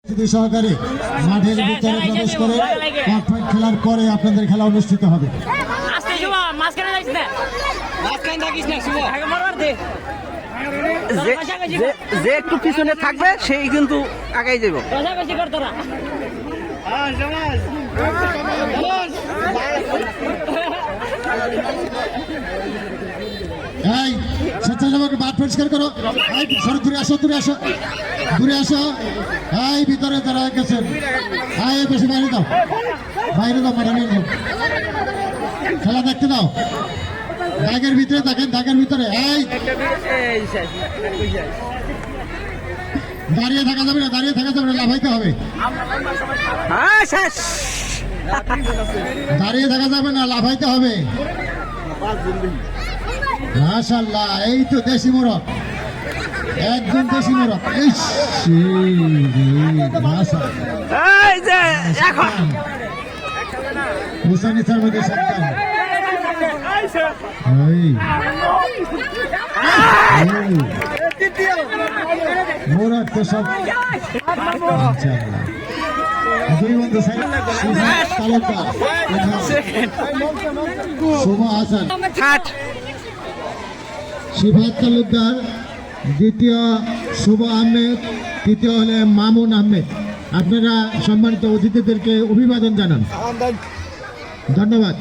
সহকারে মাঠের ভিতরে প্রবেশ করে ককফাইট খেলার পরে আপনাদের খেলা অনুষ্ঠিত হবে। যে একটু পিছনে থাকবে সেই কিন্তু আগাই যাব। এই স্বেচ্ছাসেবক মাঠ পরিষ্কার করো। এই সরে দূরে আসো, দূরে আসো, দূরে আসো। এই ভিতরে যারা গেছেন এই বেশি বাইরে দাও, বাইরে দাও, মাঠে নিয়ে যাও, খেলা দেখতে দাও। দাগের ভিতরে দেখেন, দাগের ভিতরে। এই দাঁড়িয়ে থাকা যাবে না, দাঁড়িয়ে থাকা যাবে না, লাফাইতে হবে। দাঁড়িয়ে থাকা যাবে না, লাফাইতে হবে। মাশাআল্লাহ, এই তো দেশি মোরগ, একদম দেশি মোরগ। মুসানিসার মধ্যে সাবধান। মোরগ তো সব দুই বন্ধু শুভ হাসান, সিফাত তালুকদার, দ্বিতীয় শুভ আহমেদ, তৃতীয় হলেন মামুন আহমেদ। আপনারা সম্মানিত অতিথিদেরকে অভিবাদন জানান। ধন্যবাদ।